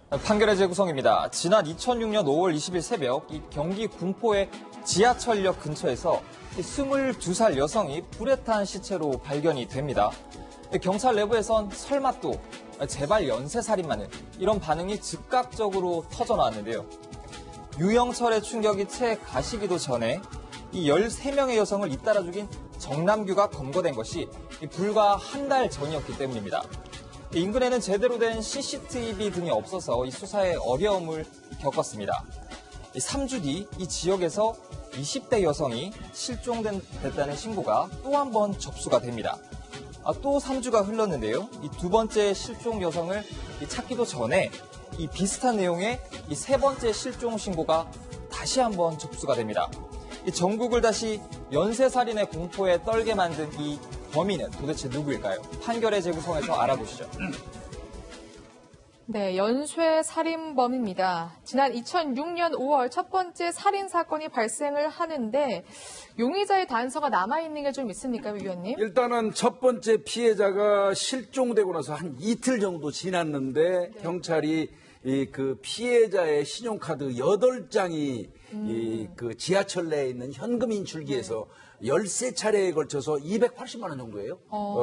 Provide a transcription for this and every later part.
판결의 재구성입니다. 지난 2006년 5월 20일 새벽 이 경기 군포의 지하철역 근처에서 22살 여성이 불에 탄 시체로 발견이 됩니다. 경찰 내부에선 설마 또 제발 연쇄살인마는 이런 반응이 즉각적으로 터져나왔는데요. 유영철의 충격이 채 가시기도 전에 이 13명의 여성을 잇따라 죽인 정남규가 검거된 것이 불과 한 달 전이었기 때문입니다. 인근에는 제대로 된 CCTV 등이 없어서 이 수사에 어려움을 겪었습니다. 3주 뒤 이 지역에서 20대 여성이 실종됐다는 신고가 또 한 번 접수가 됩니다. 또 3주가 흘렀는데요. 이 두 번째 실종 여성을 찾기도 전에 이 비슷한 내용의 이 세 번째 실종 신고가 다시 한 번 접수가 됩니다. 이 전국을 다시 연쇄살인의 공포에 떨게 만든 이 범인은 도대체 누구일까요? 판결의 재구성에서 알아보시죠. 네, 연쇄살인범입니다. 지난 2006년 5월 첫 번째 살인 사건이 발생을 하는데 용의자의 단서가 남아있는 게 좀 있습니까, 위원님? 일단은 첫 번째 피해자가 실종되고 나서 한 이틀 정도 지났는데 네. 경찰이 그 피해자의 신용카드 8장이 그 지하철 내에 있는 현금 인출기에서 13차례에 걸쳐서 280만 원 정도예요.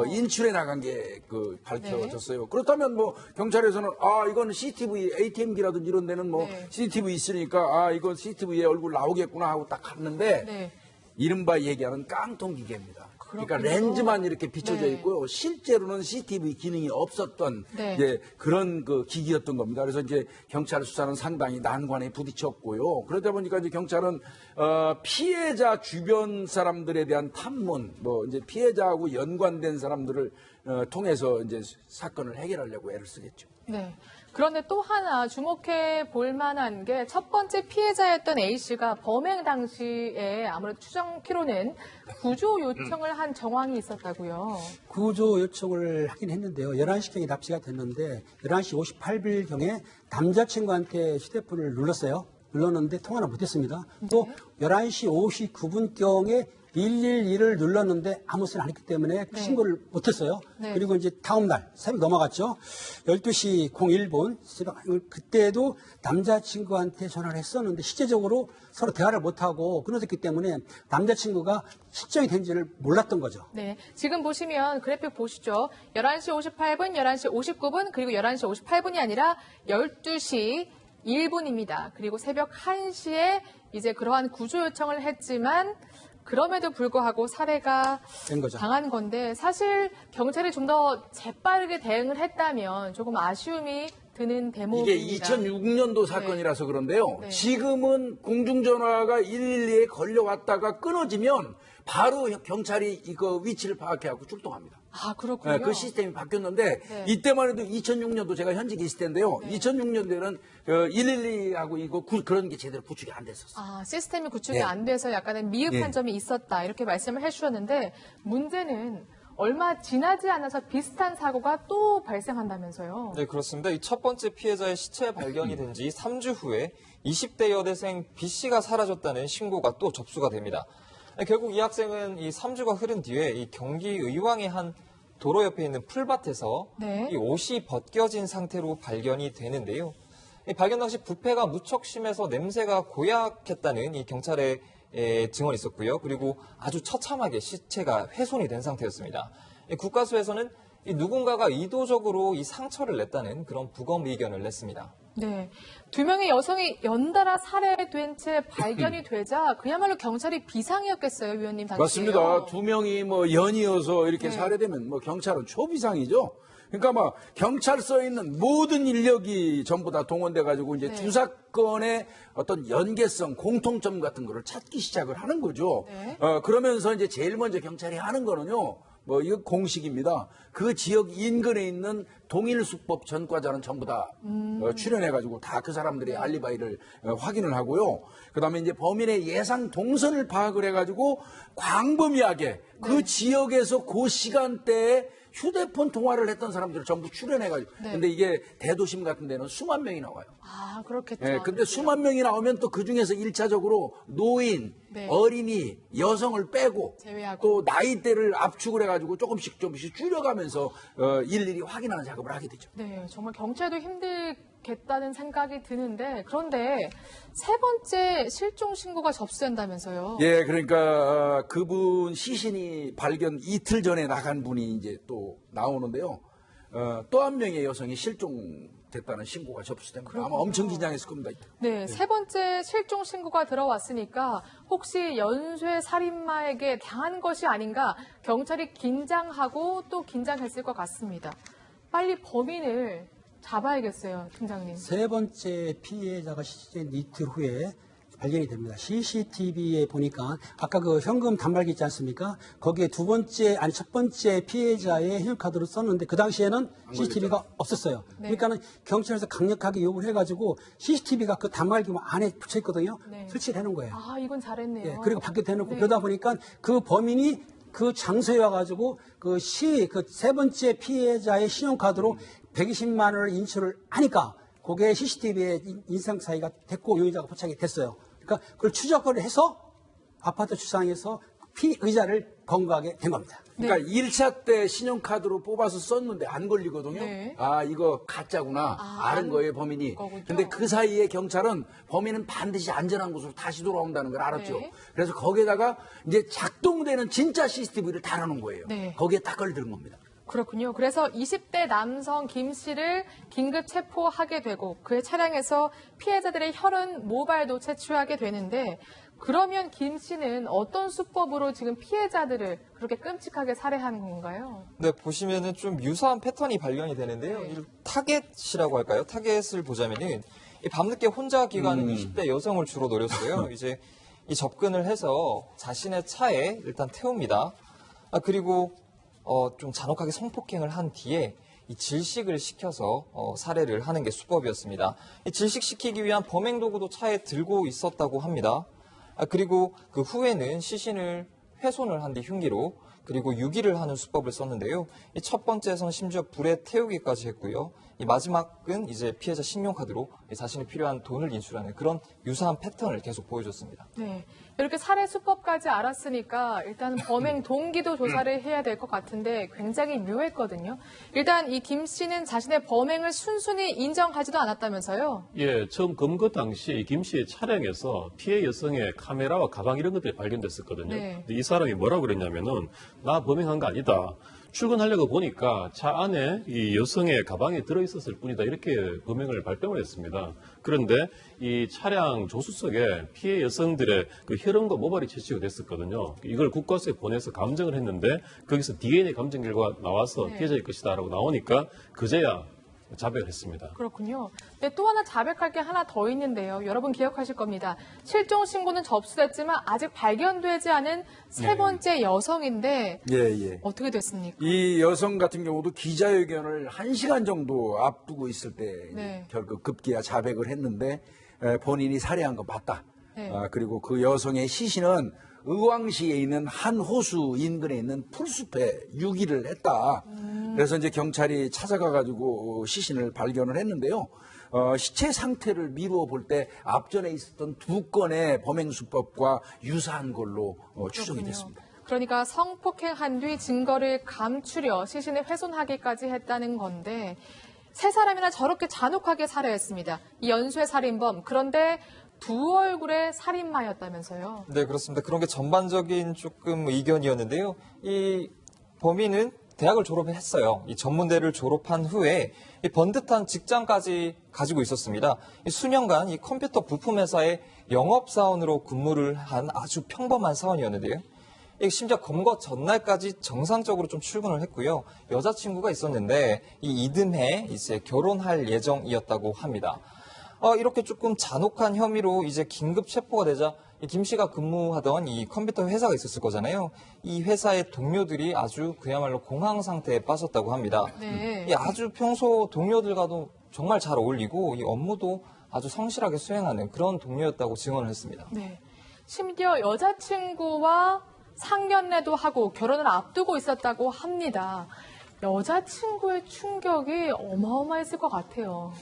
인출해 나간 게 그 밝혀졌어요. 네. 그렇다면 뭐 경찰에서는 이건 CCTV, ATM기라든지 이런 데는 뭐 네. CCTV 있으니까 이건 CCTV에 얼굴 나오겠구나 하고 딱 갔는데 네. 이른바 얘기하는 깡통 기계입니다. 그러니까 그렇군요. 렌즈만 이렇게 비춰져 네. 있고요. 실제로는 CCTV 기능이 없었던 네. 이제 그런 그 기기였던 겁니다. 그래서 이제 경찰 수사는 상당히 난관에 부딪혔고요. 그러다 보니까 이제 경찰은 피해자 주변 사람들에 대한 탐문, 뭐 이제 피해자하고 연관된 사람들을 통해서 이제 사건을 해결하려고 애를 쓰겠죠. 네. 그런데 또 하나 주목해 볼 만한 게 첫 번째 피해자였던 A씨가 범행 당시에 아무래도 추정키로는 구조 요청을 한 정황이 있었다고요. 구조 요청을 하긴 했는데요. 11시경에 납치가 됐는데 11시 58분경에 남자친구한테 휴대폰을 눌렀는데 통화는 못했습니다. 또 11시 59분경에 112를 눌렀는데 아무 소리 안 했기 때문에 신고를 못했어요. 네. 그리고 이제 다음 날 새벽 넘어갔죠. 12시 01분 새벽 그때도 남자친구한테 전화를 했었는데 실제적으로 서로 대화를 못하고 끊어졌기 때문에 남자친구가 실종이 된지를 몰랐던 거죠. 네. 지금 보시면 그래픽 보시죠. 11시 58분, 11시 59분, 그리고 11시 58분이 아니라 12시 1분입니다. 그리고 새벽 1시에 이제 그러한 구조 요청을 했지만 그럼에도 불구하고 살해가 된 거죠. 당한 건데 사실 경찰이 좀 더 재빠르게 대응을 했다면 조금 아쉬움이 드는 대목입니다. 이게 2006년도 사건이라서 그런데요. 네. 지금은 공중전화가 112에 걸려왔다가 끊어지면 바로 경찰이 이거 위치를 파악해갖고 출동합니다. 아, 그렇군요. 그 시스템이 바뀌었는데 네. 이때만 해도 2006년도 제가 현직에 있을 때인데요. 네. 2006년도에는 112하고 이거 그런 게 제대로 구축이 안 됐었어요. 아, 시스템이 구축이 네. 안 돼서 약간의 미흡한 네. 점이 있었다 이렇게 말씀을 해주셨는데 문제는 얼마 지나지 않아서 비슷한 사고가 또 발생한다면서요. 네, 그렇습니다. 이 첫 번째 피해자의 시체 발견이 된 지 3주 후에 20대 여대생 B씨가 사라졌다는 신고가 또 접수가 됩니다. 결국 이 학생은 이 3주가 흐른 뒤에 이 경기 의왕의 한 도로 옆에 있는 풀밭에서 네. 이 옷이 벗겨진 상태로 발견이 되는데요. 이 발견 당시 부패가 무척 심해서 냄새가 고약했다는 이 경찰의 증언이 있었고요. 그리고 아주 처참하게 시체가 훼손이 된 상태였습니다. 국가수에서는 이 누군가가 의도적으로 이 상처를 냈다는 그런 부검 의견을 냈습니다. 네. 두 명의 여성이 연달아 살해된 채 발견이 되자 그야말로 경찰이 비상이었겠어요, 위원님 당시에요. 맞습니다. 두 명이 뭐 연이어서 이렇게 네. 살해되면 뭐 경찰은 초비상이죠. 그러니까 막 경찰서에 있는 모든 인력이 전부 다 동원돼 가지고 이제 네. 두 사건의 어떤 연계성, 공통점 같은 거를 찾기 시작을 하는 거죠. 네. 그러면서 이제 제일 먼저 경찰이 하는 거는요. 뭐 이거 공식입니다. 그 지역 인근에 있는 동일수법 전과자는 전부 다 출연해가지고 다 그 사람들의 알리바이를 확인을 하고요. 그다음에 이제 범인의 예상 동선을 파악을 해가지고 광범위하게 그 지역에서 그 시간대에 휴대폰 통화를 했던 사람들을 전부 출연해가지고. 네. 근데 이게 대도심 같은 데는 수만 명이 나와요. 아, 그렇겠죠. 예, 근데 수만 명이 나오면 또 그 중에서 1차적으로 노인, 네. 어린이 여성을 빼고 제외하고. 또 나이대를 압축을 해가지고 조금씩 줄여가면서 일일이 확인하는 작업을 하게 되죠. 네, 정말 경찰도 힘들겠다는 생각이 드는데 그런데 세 번째 실종 신고가 접수된다면서요? 예, 그러니까 그분 시신이 발견 이틀 전에 나간 분이 이제 또 나오는데요. 또 한 명의 여성이 실종됐다는 신고가 접수됩니다. 아마 엄청 긴장했을 겁니다. 네, 세 번째 실종 신고가 들어왔으니까 혹시 연쇄 살인마에게 당한 것이 아닌가 경찰이 긴장하고 또 긴장했을 것 같습니다. 빨리 범인을 잡아야겠어요, 팀장님. 세 번째 피해자가 시신 이틀 후에 발견이 됩니다. CCTV에 보니까 아까 그 현금 단말기 있지 않습니까? 거기에 첫 번째 피해자의 신용카드를 썼는데 그 당시에는 CCTV가 없었어요. 네. 그러니까는 경찰에서 강력하게 요구를 해가지고 CCTV가 그 단말기 안에 붙여 있거든요. 네. 설치를 해놓은 거예요. 아, 이건 잘했네요. 예, 그리고 밖에 대놓고 네. 그러다 보니까 그 범인이 그 장소에 와가지고 그 세 번째 피해자의 신용카드로 120만 원을 인출을 하니까 그게 CCTV에 인상 사이가 됐고 용의자가 포착이 됐어요. 그러니까 그걸 추적을 해서 아파트 주상에서 피의자를 검거하게 된 겁니다. 그러니까 1차 때 신용카드로 뽑아서 썼는데 안 걸리거든요. 네. 아, 이거 가짜구나. 알은 거예요, 범인이. 거군요. 근데 그 사이에 경찰은 범인은 반드시 안전한 곳으로 다시 돌아온다는 걸 알았죠. 네. 그래서 거기에다가 이제 작동되는 진짜 CCTV를 달아놓은 거예요. 네. 거기에 딱 걸리는 겁니다. 그렇군요. 그래서 20대 남성 김 씨를 긴급 체포하게 되고 그의 차량에서 피해자들의 혈흔 모발도 채취하게 되는데 그러면 김 씨는 어떤 수법으로 지금 피해자들을 그렇게 끔찍하게 살해한 건가요? 네, 보시면은 좀 유사한 패턴이 발견이 되는데요. 네. 이 타겟이라고 할까요? 타겟을 보자면은 이 밤늦게 혼자 귀가하는 20대 여성을 주로 노렸어요. 이제 이 접근을 해서 자신의 차에 일단 태웁니다. 그리고 좀 잔혹하게 성폭행을 한 뒤에 이 질식을 시켜서 살해를 하는 게 수법이었습니다. 이 질식시키기 위한 범행 도구도 차에 들고 있었다고 합니다. 그리고 그 후에는 시신을 훼손을 한 뒤 흉기로 그리고 유기를 하는 수법을 썼는데요. 이 첫 번째에서는 심지어 불에 태우기까지 했고요. 이 마지막은 이제 피해자 신용카드로 자신이 필요한 돈을 인출하는 그런 유사한 패턴을 계속 보여줬습니다. 네. 이렇게 살해 수법까지 알았으니까 일단 범행 동기도 조사를 해야 될 것 같은데 굉장히 묘했거든요. 일단 이 김 씨는 자신의 범행을 순순히 인정하지도 않았다면서요? 예, 처음 검거 당시 김 씨의 차량에서 피해 여성의 카메라와 가방 이런 것들이 발견됐었거든요. 네. 근데 이 사람이 뭐라고 그랬냐면은 나 범행한 거 아니다. 출근하려고 보니까 차 안에 이 여성의 가방에 들어있었을 뿐이다. 이렇게 범행을 발뺌을 했습니다. 그런데 이 차량 조수석에 피해 여성들의 그 혈흔과 모발이 채취가 됐었거든요. 이걸 국과수에 보내서 감정을 했는데 거기서 DNA 감정 결과가 나와서 네. 피해자일 것이다라고 나오니까 그제야 자백을 했습니다. 그렇군요. 근데 또 하나 자백할 게 하나 더 있는데요. 여러분 기억하실 겁니다. 실종 신고는 접수됐지만 아직 발견되지 않은 세 번째 여성인데 예. 어떻게 됐습니까? 이 여성 같은 경우도 기자회견을 1시간 정도 앞두고 있을 때 네. 결국 급기야 자백을 했는데 본인이 살해한 거 맞다. 네. 그리고 그 여성의 시신은 의왕시에 있는 한 호수 인근에 있는 풀숲에 유기를 했다. 그래서 이제 경찰이 찾아가 가지고 시신을 발견을 했는데요. 시체 상태를 미루어 볼 때 앞전에 있었던 두 건의 범행 수법과 유사한 걸로 추정이 그렇군요. 됐습니다. 그러니까 성폭행한 뒤 증거를 감추려 시신을 훼손하기까지 했다는 건데 세 사람이나 저렇게 잔혹하게 살해했습니다. 이 연쇄 살인범. 그런데 두 얼굴의 살인마였다면서요. 네, 그렇습니다. 그런 게 전반적인 조금 의견이었는데요. 이 범인은 대학을 졸업했어요. 이 전문대를 졸업한 후에 이 번듯한 직장까지 가지고 있었습니다. 이 수년간 이 컴퓨터 부품 회사의 영업사원으로 근무를 한 아주 평범한 사원이었는데요. 심지어 검거 전날까지 정상적으로 좀 출근을 했고요. 여자친구가 있었는데 이 이듬해 이제 결혼할 예정이었다고 합니다. 이렇게 조금 잔혹한 혐의로 이제 긴급 체포가 되자 김 씨가 근무하던 이 컴퓨터 회사가 있었을 거잖아요. 이 회사의 동료들이 아주 그야말로 공황 상태에 빠졌다고 합니다. 네. 아주 평소 동료들과도 정말 잘 어울리고 이 업무도 아주 성실하게 수행하는 그런 동료였다고 증언을 했습니다. 네. 심지어 여자친구와 상견례도 하고 결혼을 앞두고 있었다고 합니다. 여자친구의 충격이 어마어마했을 것 같아요.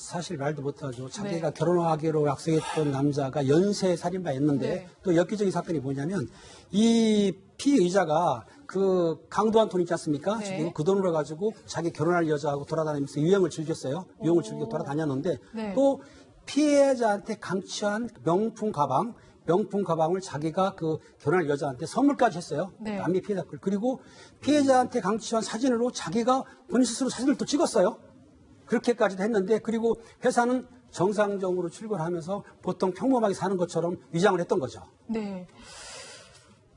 사실 말도 못하죠. 자기가 결혼하기로 약속했던 남자가 연쇄 살인마였는데 네. 또 엽기적인 사건이 뭐냐면 이 피의자가 그 강도한 돈 있지 않습니까? 네. 지금 그 돈으로 가지고 자기 결혼할 여자하고 돌아다니면서 유행을 즐겼어요. 유행을 즐기고 돌아다녔는데 네. 또 피해자한테 강취한 명품 가방을 자기가 그 결혼할 여자한테 선물까지 했어요. 네. 남미 피해자 걸. 그리고 피해자한테 강취한 사진으로 자기가 본인 스스로 사진을 또 찍었어요. 그렇게까지도 했는데 그리고 회사는 정상적으로 출근하면서 보통 평범하게 사는 것처럼 위장을 했던 거죠. 네.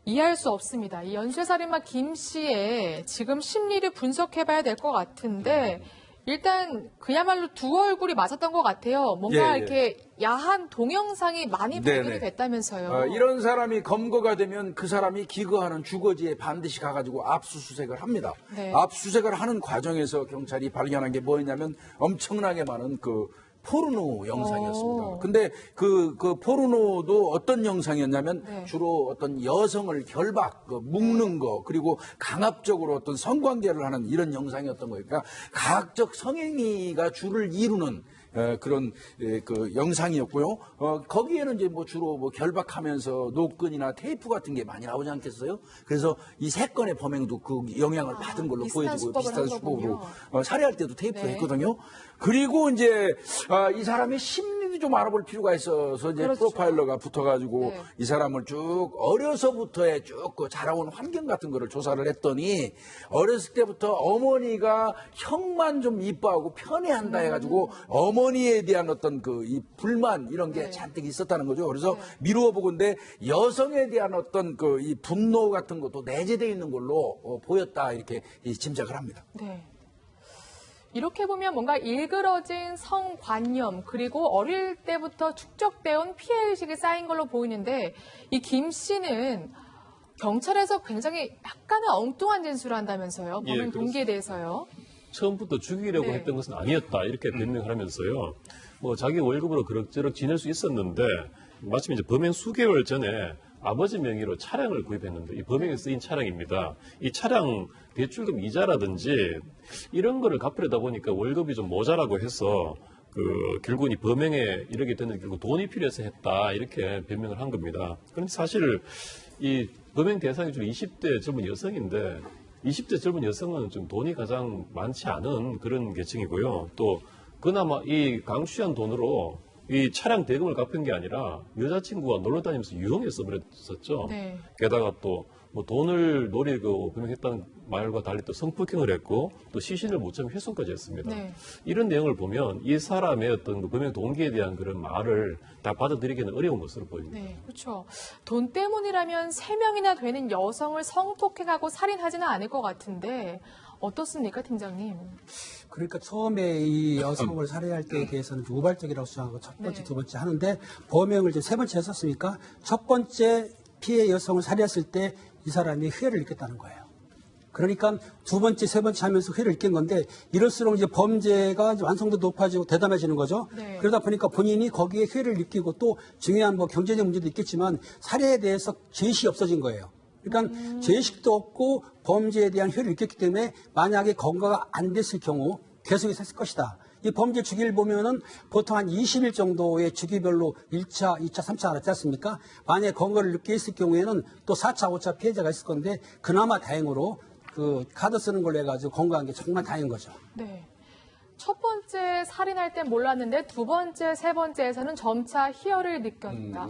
이해할 수 없습니다. 이 연쇄살인마 김 씨의 지금 심리를 분석해봐야 될 것 같은데 일단 그야말로 두 얼굴이 맞았던 것 같아요. 뭔가 예, 예. 이렇게 야한 동영상이 많이 네네. 발견이 됐다면서요. 이런 사람이 검거가 되면 그 사람이 기거하는 주거지에 반드시 가가지고 압수수색을 합니다. 네. 압수수색을 하는 과정에서 경찰이 발견한 게 뭐였냐면 엄청나게 많은 그 포르노 영상이었습니다. 오. 근데 그 포르노도 어떤 영상이었냐면 네. 주로 어떤 여성을 결박, 묶는 거, 그리고 강압적으로 어떤 성관계를 하는 이런 영상이었던 거예요. 그러니까 가학적 성행위가 주를 이루는 그런 그 영상이었고요. 거기에는 이제 뭐 주로 뭐 결박하면서 노끈이나 테이프 같은 게 많이 나오지 않겠어요? 그래서 이 세 건의 범행도 그 영향을 받은 걸로 비슷한 보여지고 수법을 비슷한 한 수법으로 거군요. 살해할 때도 테이프를 네. 했거든요. 그리고 이제 이 사람의 심리도 좀 알아볼 필요가 있어서 이제 그렇죠. 프로파일러가 붙어가지고 네. 이 사람을 쭉 어려서부터의 쭉 그 자라온 환경 같은 거를 조사를 했더니 어렸을 때부터 어머니가 형만 좀 이뻐하고 편애한다 해가지고 어머니에 대한 어떤 그 이 불만 이런 게 네. 잔뜩 있었다는 거죠. 그래서 미루어 보건대 여성에 대한 어떤 그 이 분노 같은 것도 내재되어 있는 걸로 보였다 이렇게 짐작을 합니다. 네. 이렇게 보면 뭔가 일그러진 성관념 그리고 어릴 때부터 축적되어 피해의식이 쌓인 걸로 보이는데 이 김 씨는 경찰에서 굉장히 약간은 엉뚱한 진술을 한다면서요. 범행 그렇습니다. 동기에 대해서요. 처음부터 죽이려고 네. 했던 것은 아니었다 이렇게 변명을 하면서요. 뭐 자기 월급으로 그럭저럭 지낼 수 있었는데 마침 이제 범행 수개월 전에 아버지 명의로 차량을 구입했는데 이 범행에 쓰인 차량입니다. 이 차량 대출금 이자라든지 이런 거를 갚으려다 보니까 월급이 좀 모자라고 해서 결국은 이 범행에 이르게 되는 결국 돈이 필요해서 했다 이렇게 변명을 한 겁니다. 그런데 사실 이 범행 대상이 주로 20대 젊은 여성인데 20대 젊은 여성은 좀 돈이 가장 많지 않은 그런 계층이고요. 또 그나마 이 강취한 돈으로 이 차량 대금을 갚은 게 아니라 여자친구가 놀러 다니면서 유흥했어 버렸었죠. 네. 게다가 또 뭐 돈을 노리고 범행했다는 말과 달리 또 성폭행을 했고 또 시신을 못 잡으면 훼손까지 했습니다. 네. 이런 내용을 보면 이 사람의 어떤 그 범행 동기에 대한 그런 말을 다 받아들이기는 어려운 것으로 보입니다. 네, 그렇죠. 돈 때문이라면 3명이나 되는 여성을 성폭행하고 살인하지는 않을 것 같은데 어떻습니까, 팀장님? 그러니까 처음에 이 여성을 살해할 때에 대해서는 좀 우발적이라고 주장하고 첫 번째, 네. 두 번째 하는데 범행을 이제 세 번째 했었으니까 첫 번째 피해 여성을 살해했을 때 이 사람이 회를 느꼈다는 거예요. 그러니까 두 번째, 세 번째 하면서 회를 느낀 건데 이럴수록 이제 범죄가 이제 완성도 높아지고 대담해지는 거죠. 네. 그러다 보니까 본인이 거기에 회를 느끼고 또 중요한 뭐 경제적 문제도 있겠지만 살해에 대해서 죄의식이 없어진 거예요. 그러니까 죄의식도 없고 범죄에 대한 회를 느꼈기 때문에 만약에 검거가 안 됐을 경우 계속해서 했을 것이다. 이 범죄 주기를 보면은 보통 한 20일 정도의 주기별로 1차, 2차, 3차 알았지 않습니까? 만약에 검거를 늦게 했을 경우에는 또 4차, 5차 피해자가 있을 건데 그나마 다행으로 그 카드 쓰는 걸로 해가지고 검거한 게 정말 다행인 거죠. 네. 첫 번째 살인할 땐 몰랐는데 두 번째, 세 번째에서는 점차 희열을 느꼈다.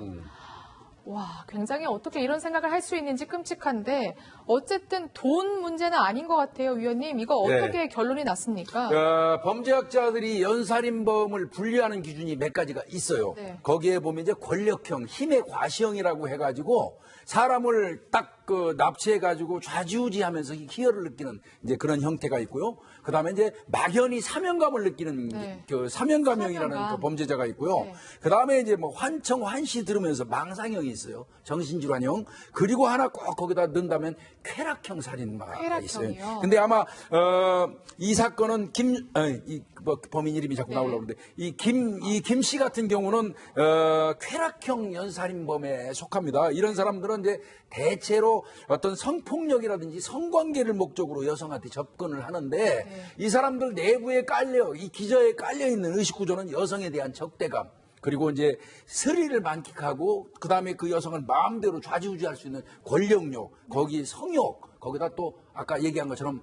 와, 굉장히 어떻게 이런 생각을 할 수 있는지 끔찍한데 어쨌든 돈 문제는 아닌 것 같아요, 위원님. 이거 어떻게 결론이 났습니까? 범죄학자들이 연살인범을 분류하는 기준이 몇 가지가 있어요. 네. 거기에 보면 이제 권력형, 힘의 과시형이라고 해가지고 사람을 딱 납치해가지고 좌지우지하면서 희열을 느끼는 이제 그런 형태가 있고요. 그 다음에 이제 막연히 사명감을 느끼는 네. 그 사명감형이라는 사명감. 그 범죄자가 있고요. 네. 그 다음에 이제 뭐 환청, 환시 들으면서 망상형이 있어요. 정신질환형. 그리고 하나 꼭 거기다 넣는다면 쾌락형 살인마가 쾌락형이요? 있어요. 근데 아마 이 사건은 범인 이름이 자꾸 나오려고 그러는데 이 김 씨 같은 경우는 쾌락형 연살인범에 속합니다. 이런 사람들은 이제 대체로 바로 어떤 성폭력이라든지 성관계를 목적으로 여성한테 접근을 하는데 이 사람들 내부에 이 기저에 깔려 있는 의식 구조는 여성에 대한 적대감, 그리고 이제 스릴을 만끽하고 그다음에 그 여성을 마음대로 좌지우지할 수 있는 권력욕, 거기 성욕, 거기다 또 아까 얘기한 것처럼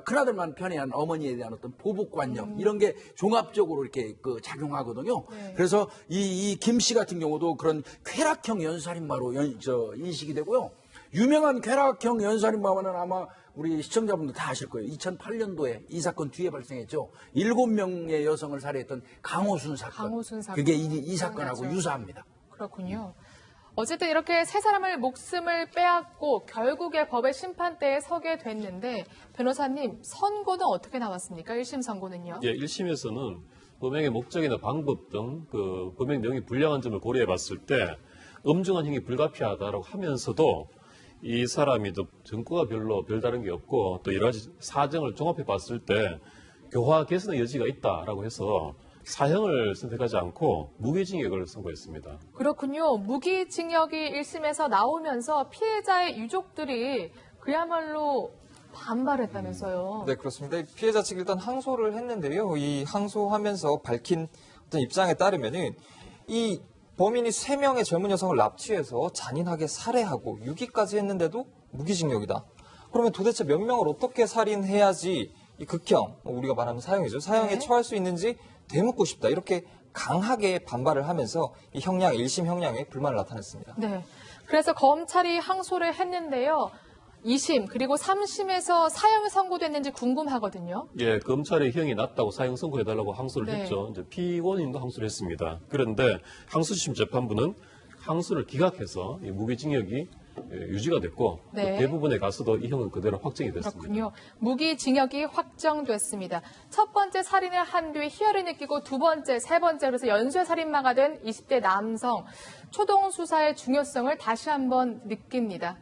큰아들만 편애한 어머니에 대한 어떤 보복관념, 이런 게 종합적으로 이렇게 작용하거든요. 그래서 이 김 씨 같은 경우도 그런 쾌락형 연살인마로 인식이 되고요. 유명한 쾌락형 연살인마는 아마 우리 시청자분들 다 아실 거예요. 2008년도에 이 사건 뒤에 발생했죠. 7명의 여성을 살해했던 강호순 사건. 그게 이 사건하고 유사합니다. 그렇군요. 어쨌든 이렇게 세 사람을 목숨을 빼앗고 결국에 법의 심판대에 서게 됐는데 변호사님, 선고는 어떻게 나왔습니까? 1심 선고는요? 예, 1심에서는 범행의 목적이나 방법 등 그 범행 내용이 불량한 점을 고려해 봤을 때 엄중한 형이 불가피하다라고 하면서도 이 사람이 또 증거가 별다른 게 없고 또 여러 가지 사정을 종합해 봤을 때 교화 개선의 여지가 있다라고 해서 사형을 선택하지 않고 무기징역을 선고했습니다. 그렇군요. 무기징역이 1심에서 나오면서 피해자의 유족들이 그야말로 반발했다면서요. 네, 그렇습니다. 피해자 측 일단 항소를 했는데요. 이 항소하면서 밝힌 어떤 입장에 따르면은 이 범인이 3명의 젊은 여성을 납치해서 잔인하게 살해하고 유기까지 했는데도 무기징역이다. 그러면 도대체 몇 명을 어떻게 살인해야지 이 극형, 우리가 말하는 사형이죠. 사형에 네. 처할 수 있는지 되묻고 싶다. 이렇게 강하게 반발을 하면서 이 1심 형량에 불만을 나타냈습니다. 네. 그래서 검찰이 항소를 했는데요. 2심 그리고 3심에서 사형이 선고됐는지 궁금하거든요. 예, 검찰의 형이 낮다고 사형 선고해달라고 항소를 네. 했죠. 이제 피고인도 항소를 했습니다. 그런데 항소심 재판부는 항소를 기각해서 이 무기징역이 유지가 됐고 네. 대부분에 가서도 이 형은 그대로 확정이 됐습니다. 그렇군요. 무기징역이 확정됐습니다. 첫 번째 살인을 한 뒤에 희열을 느끼고 두 번째, 세 번째 그래서 연쇄 살인마가 된 20대 남성. 초동 수사의 중요성을 다시 한번 느낍니다.